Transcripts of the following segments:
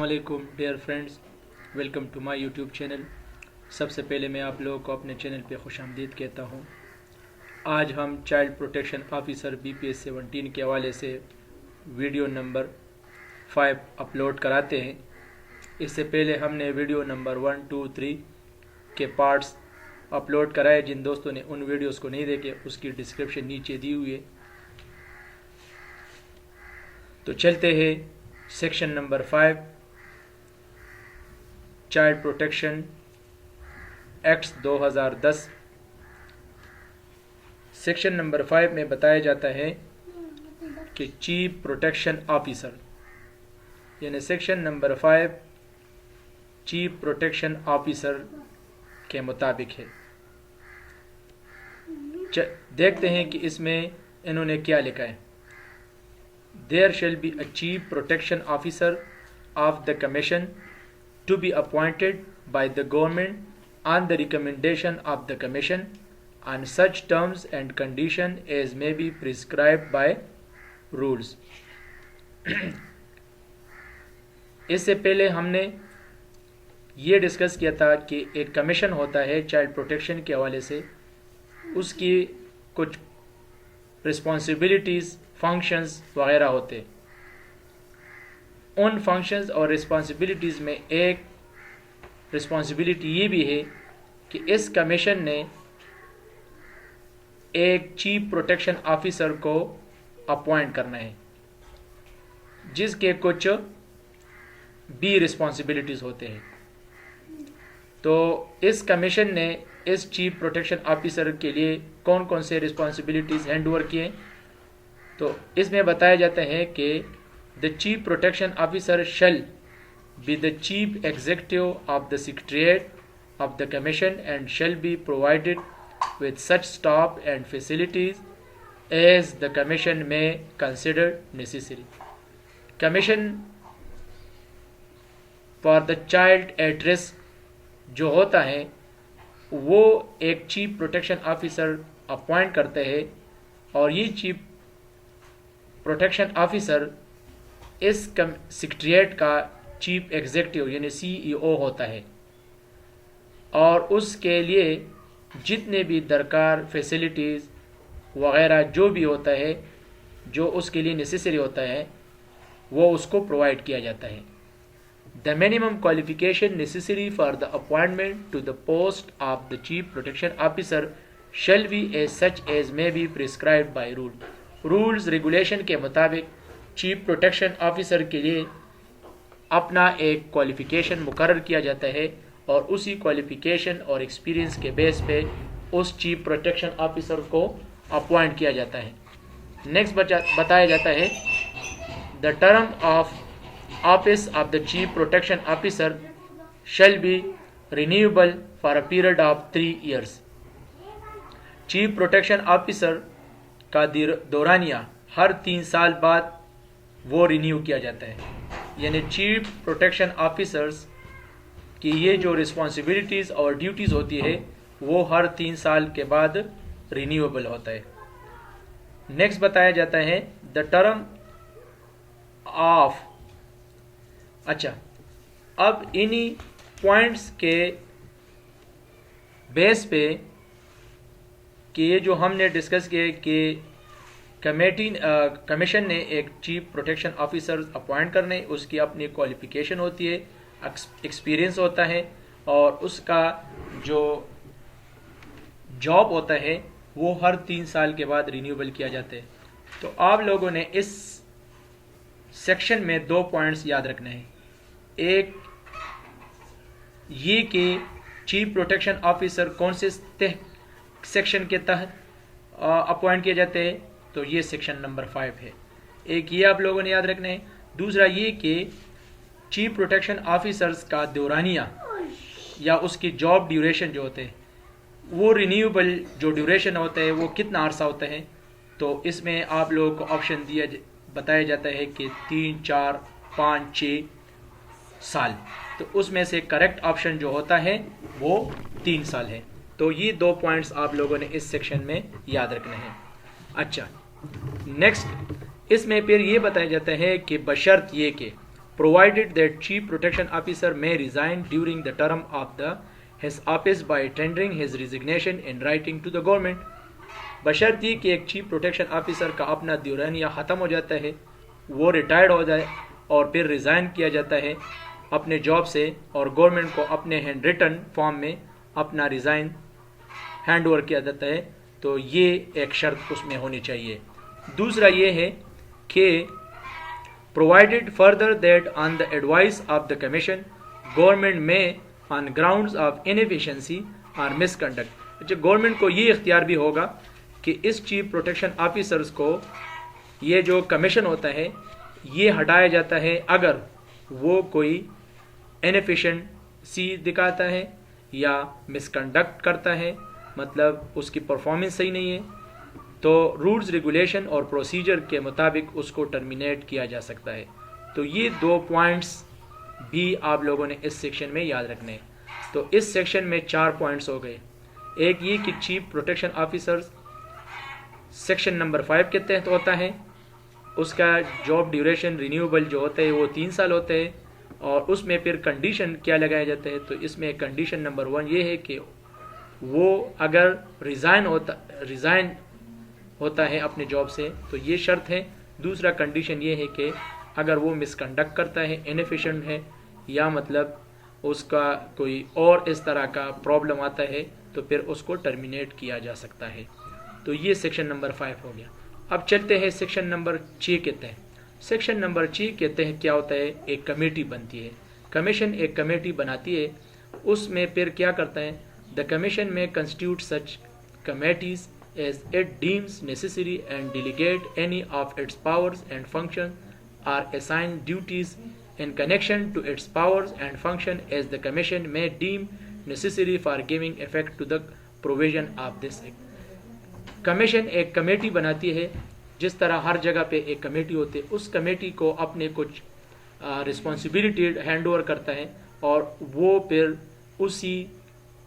अस्सलामुअलैकुम dear friends, welcome to my YouTube channel. सबसे पहले मैं आप लोगों को अपने चैनल पे खुशामदीद कहता हूँ। आज हम चाइल्ड प्रोटेक्शन ऑफिसर BPS 17 के हवाले से वीडियो नंबर 5 अपलोड कराते हैं। इससे पहले हमने वीडियो नंबर 1, 2, 3 के पार्ट्स अपलोड कराए। जिन दोस्तों ने उन वीडियोस को नहीं देखे उसकी डिस्क्रिप्शन नीचे दी हुई है। तो चलते हैं section number 5 child protection act 2010। Section number 5 में बताया जाता है कि चीफ प्रोटेक्शन ऑफिसर, यानी section number 5 chief protection officer के मुताबिक है। देखते हैं कि इसमें इन्होंने क्या लिखा है। There shall be a chief protection officer of the commission to be appointed by the government on the recommendation of the commission on such terms and condition as may be prescribed by rules. इससे पहले हमने ये discuss किया था कि एक commission होता है चाइल्ड प्रोटेक्शन के हवाले से, उसकी कुछ रिस्पॉन्सिबिलिटीज़, फंक्शंस वगैरह होते। उन फंक्शंस और रिस्पॉन्सिबिलिटीज़ में एक रिस्पॉन्सिबिलिटी ये भी है कि इस कमीशन ने एक चीफ प्रोटेक्शन ऑफिसर को अपॉइंट करना है, जिसके कुछ भी रिस्पॉन्सिबिलिटीज़ होते हैं। तो इस कमीशन ने इस चीफ प्रोटेक्शन ऑफिसर के लिए कौन कौन से रिस्पॉन्सिबिलिटीज़ हैंड ओवर किए, तो इसमें बताया जाता है कि the chief protection officer shall be the chief executive of the secretariat of the commission and shall be provided with such staff and facilities as the commission may consider necessary. Commission for the child at risk जो होता है वो एक chief protection officer appoint करते हैं, और ये chief protection officer इस सेक्रेटेरिएट का चीफ एग्जीक्यूटिव यानी CEO होता है, और उसके लिए जितने भी दरकार फैसिलिटीज़ वगैरह जो भी होता है, जो उसके लिए नेसेसरी होता है, वो उसको प्रोवाइड किया जाता है। The minimum qualification necessary for the appointment to the post of the chief protection officer shall be as such as may be prescribed by rule. Rules regulation के मुताबिक चीफ प्रोटेक्शन ऑफिसर के लिए अपना एक qualification मुकर्रर किया जाता है, और उसी क्वालिफिकेशन और एक्सपीरियंस के बेस पे उस चीफ प्रोटेक्शन ऑफिसर को अपॉइंट किया जाता है। नेक्स्ट बताया जाता है the term of office of the chief protection officer shall B renewable for a period of 3 years। Chief protection officer का दौरानिया हर 3 साल बाद वो रिन्यू किया जाता है, यानी चीफ प्रोटेक्शन ऑफिसर्स कि ये जो रिस्पॉन्सिबिलिटीज़ और ड्यूटीज़ होती है वो हर 3 साल के बाद रिन्यूएबल होता है। नेक्स्ट बताया जाता है द टर्म ऑफ। अच्छा, अब इन्हीं पॉइंट्स के बेस पे कि ये जो हमने डिस्कस किए कि कमीशन ने एक चीफ प्रोटेक्शन ऑफिसर अपॉइंट करने, उसकी अपनी क्वालिफिकेशन होती है, एक्सपीरियंस होता है, और उसका जो जॉब होता है वो हर 3 साल के बाद रिन्यूएबल किया जाता है। तो आप लोगों ने इस सेक्शन में 2 पॉइंट्स याद रखने हैं। एक ये कि चीफ प्रोटेक्शन ऑफिसर कौन से सेक्शन के तहत अपॉइंट किए जाते हैं, तो ये सेक्शन नंबर 5 है। एक ये आप लोगों ने याद रखना है। दूसरा ये कि चीफ प्रोटेक्शन ऑफिसर्स का दौरानिया या उसकी जॉब ड्यूरेशन जो होते हैं वो रिन्यूएबल जो ड्यूरेशन होता है वो कितना अरसा होता है, तो इसमें आप लोगों को ऑप्शन बताया जाता है कि 3, 4, 5, 6 साल। तो उसमें से करेक्ट ऑप्शन जो होता है वो 3 साल है। तो ये 2 पॉइंट्स आप लोगों ने इस सेक्शन में याद रखने हैं। अच्छा, नेक्स्ट इसमें फिर ये बताया जाता है कि बशर्त ये कि provided that Chief Protection Officer may resign during the term of his office by tendering his resignation in writing to the government. बशर्ती कि एक चीफ प्रोटेक्शन ऑफिसर का अपना दौरानिया ख़त्म हो जाता है, वो रिटायर्ड हो जाए और फिर रिज़ाइन किया जाता है अपने जॉब से और गवर्नमेंट को अपने हैंड रिटन फॉर्म में अपना रिज़ाइन हैंड ओवर किया जाता है, तो ये एक शर्त उसमें होनी चाहिए. दूसरा ये है कि provided further that on the advice of the commission government may on grounds of inefficiency or misconduct. अच्छा, गवर्नमेंट को ये इख्तियार भी होगा कि इस चीफ प्रोटेक्शन ऑफिसर्स को ये जो कमीशन होता है ये हटाया जाता है अगर वो कोई इनएफिशिएंसी दिखाता है या मिसकंडक्ट करता है, मतलब उसकी परफॉर्मेंस सही नहीं है, तो रूल्स रेगुलेशन और प्रोसीजर के मुताबिक उसको टर्मिनेट किया जा सकता है. तो ये 2 पॉइंट्स भी आप लोगों ने इस सेक्शन में याद रखने हैं. तो इस सेक्शन में 4 पॉइंट्स हो गए. एक ये कि chief protection officer section number 5 के तहत होता है, उसका जॉब ड्यूरेशन रिन्यूएबल जो होता है वो 3 साल होते हैं, और उसमें फिर कंडीशन क्या लगाए जाते हैं. तो इसमें कंडीशन नंबर 1 ये है कि वो अगर रिज़ाइन होता है अपने जॉब से तो ये शर्त है. दूसरा कंडीशन ये है कि अगर वो मिसकंडक्ट करता है, इनएफिशिएंट है, या मतलब उसका कोई और इस तरह का प्रॉब्लम आता है तो फिर उसको टर्मिनेट किया जा सकता है. तो ये सेक्शन नंबर 5 हो गया. अब चलते हैं सेक्शन नंबर 6 के तहत. सेक्शन नंबर 6 के तहत क्या होता है, एक कमेटी बनती है. कमीशन एक कमेटी बनाती है, उसमें फिर क्या करता है, द कमीशन में constitute such committees as it deems necessary and delegate any of its powers and functions or assign duties in connection to its powers and function as the commission may deem necessary for giving effect to the provision of this act. Commission एक committee बनाती है, जिस तरह हर जगह पे एक committee होती है, उस कमेटी को अपने कुछ रिस्पॉन्सिबिलिटी हैंड ओवर करता है और वो फिर उसी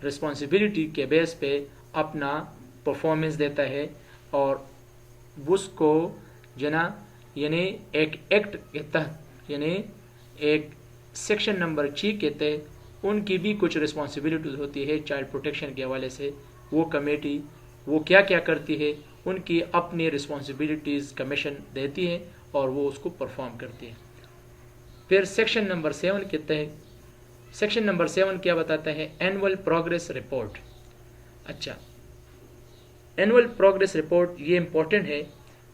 रिस्पॉन्सिबिलिटी के बेस पे अपना परफॉर्मेंस देता है और उसको जना यानी एक एक्ट के तहत यानी एक सेक्शन नंबर 6 के तहत उनकी भी कुछ रिस्पॉन्सिबिलिटीज होती है चाइल्ड प्रोटेक्शन के हवाले से. वो कमेटी वो क्या क्या करती है, उनकी अपनी रिस्पॉन्सिबिलिटीज़ कमीशन देती है और वो उसको परफॉर्म करती है. फिर सेक्शन नंबर 7 के तहत सेक्शन नंबर 7 क्या बताता है, एनुअल प्रोग्रेस रिपोर्ट. अच्छा, एनुअल प्रोग्रेस रिपोर्ट ये इम्पोर्टेंट है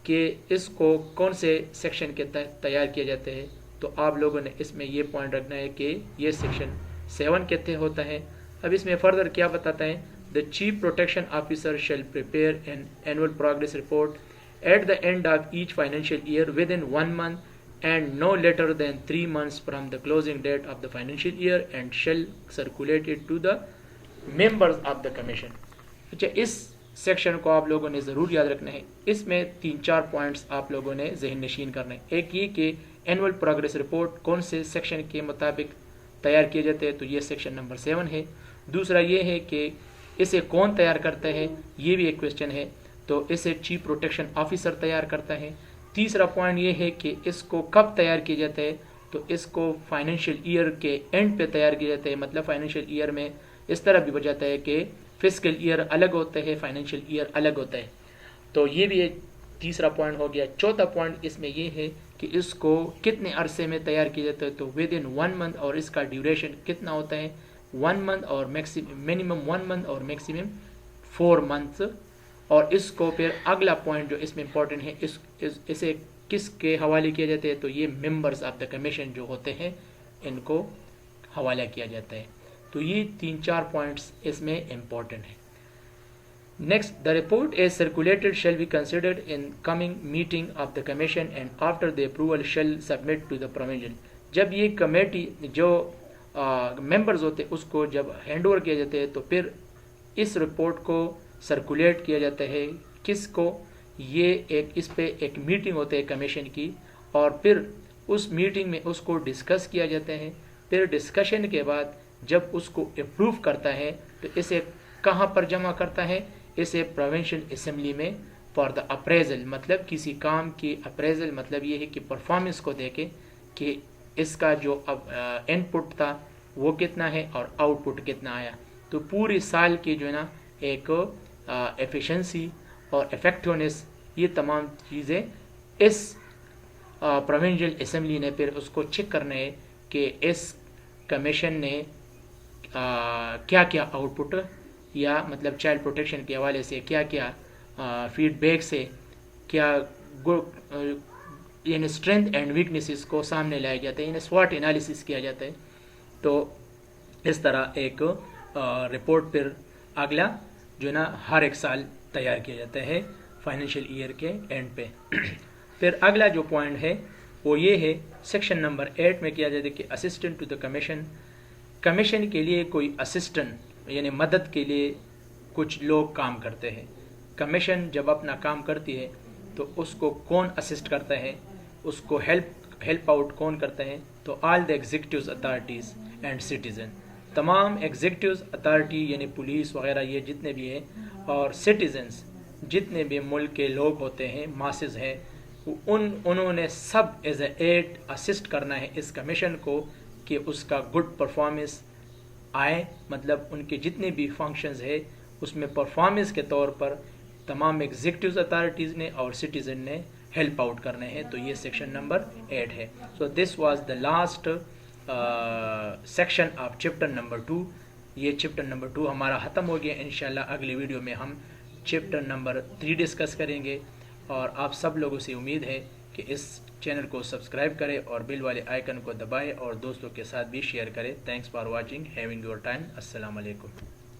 कि इसको कौन से सेक्शन के तहत तैयार किए जाते हैं. तो आप लोगों ने इसमें ये पॉइंट रखना है कि ये सेक्शन 7 के तहत होता है. अब इसमें फर्दर क्या बताता है, the chief protection officer shall prepare an annual progress report at the end of each financial year within 1 month and no later than 3 months from the closing date of the financial year and shall circulate it to the members of the commission. अच्छा, इस section को आप लोगों ने ज़रूर याद रखना है. इसमें 3-4 पॉइंट्स आप लोगों ने जहन नशीन करना है. एक ये कि एनुअल प्रोग्रेस रिपोर्ट कौन से सेक्शन के मुताबिक तैयार किए जाते हैं, तो ये सेक्शन नंबर 7 है. दूसरा ये है कि इसे कौन तैयार करता है, ये भी एक क्वेश्चन है, तो इसे चीफ प्रोटेक्शन ऑफिसर तैयार करता है. तीसरा पॉइंट ये है कि इसको कब तैयार किया जाता है, तो इसको फाइनेंशियल ईयर के एंड पे तैयार किया जाता है. मतलब फाइनेंशियल ईयर में इस तरह भी हो जाता है कि फिस्कल ईयर अलग होता है, फाइनेंशियल ईयर अलग होता है. तो ये भी एक तीसरा पॉइंट हो गया. चौथा पॉइंट इसमें ये है कि इसको कितने अरसे में तैयार किया जाता है, तो विद इन 1 month, और इसका ड्यूरेशन कितना होता है, 1 month और मिनिमम 1 month और मैक्सिमम 4 months. और इसको फिर अगला पॉइंट जो इसमें इंपॉर्टेंट है, इसे किसके हवाले किया जाता है, तो ये मेंबर्स ऑफ द कमीशन जो होते हैं इनको हवाला किया जाता है. तो ये 3-4 पॉइंट्स इसमें इम्पॉर्टेंट है. Next, the report as circulated shall be considered in coming meeting of the commission and after the approval shall submit to the provision. जब ये कमेटी जो मेंबर्स होते हैं उसको जब हैंड ओवर किया जाता है तो फिर इस रिपोर्ट को सर्कुलेट किया जाता है. किसको, ये एक इस पे एक मीटिंग होती है कमीशन की, और फिर उस मीटिंग में उसको डिस्कस किया जाता है. फिर डिस्कशन के बाद जब उसको अप्रूव करता है तो इसे कहाँ पर जमा करता है, इसे प्रोविंशियल असेंबली में फॉर द अप्रेजल. मतलब किसी काम की अप्रेजल मतलब ये है कि परफॉर्मेंस को देखे कि اس کا جو اب ان پٹ تھا وہ کتنا ہے اور آؤٹ پٹ کتنا آیا. تو پوری سال کی جو ہے نا ایک ایفیشنسی اور افیکٹونیس یہ تمام چیزیں اس پروونشل اسمبلی نے پھر اس کو چیک کرنا ہے کہ اس کمیشن نے کیا کیا آؤٹ پٹ یا مطلب چائلڈ پروٹیکشن کے حوالے سے کیا کیا فیڈ بیک سے کیا یعنی اسٹرینتھ اینڈ ویکنیسز کو سامنے لایا جاتا ہے, یعنی سواٹ انالیسس کیا جاتا ہے. تو اس طرح ایک رپورٹ پھر اگلا جو ہے نا ہر ایک سال تیار کیا جاتا ہے فائنینشیل ایئر کے اینڈ پہ. پھر اگلا جو پوائنٹ ہے وہ یہ ہے سیکشن نمبر 8 میں کیا جاتا ہے کہ اسسٹنٹ ٹو دا کمیشن کے لیے کوئی اسسٹنٹ یعنی مدد کے لیے کچھ لوگ کام کرتے ہیں. کمیشن جب اپنا کام کرتی ہے تو اس کو کون اسسٹ کرتا ہے, اس کو ہیلپ آؤٹ کون کرتا ہے, تو آل دا ایگزیکٹوز اتھارٹیز اینڈ سٹیزن, تمام ایگزیکٹوز اتھارٹی یعنی پولیس وغیرہ یہ جتنے بھی ہیں اور سٹیزنز جتنے بھی ملک کے لوگ ہوتے ہیں ماسز ہیں انہوں نے سب ایز اے ایڈ اسسٹ کرنا ہے اس کمیشن کو کہ اس کا گڈ پرفارمنس آئے. مطلب ان کے جتنے بھی فنکشنز ہے اس میں پرفارمنس کے طور پر تمام ایگزیکٹوز اتھارٹیز نے اور سٹیزن نے ہیلپ آؤٹ کرنے ہیں. تو یہ سیکشن نمبر 8 ہے. So this was the last section of chapter number 2. یہ چیپٹر نمبر 2 ہمارا ختم ہو گیا. انشاءاللہ اگلی ویڈیو میں ہم چیپٹر نمبر 3 ڈسکس کریں گے, اور آپ سب لوگوں سے امید ہے کہ اس چینل کو سبسکرائب کریں اور بیل والے آئیکن کو دبائیں اور دوستوں کے ساتھ بھی شیئر کریں. Thanks for watching, having your time. السلام علیکم.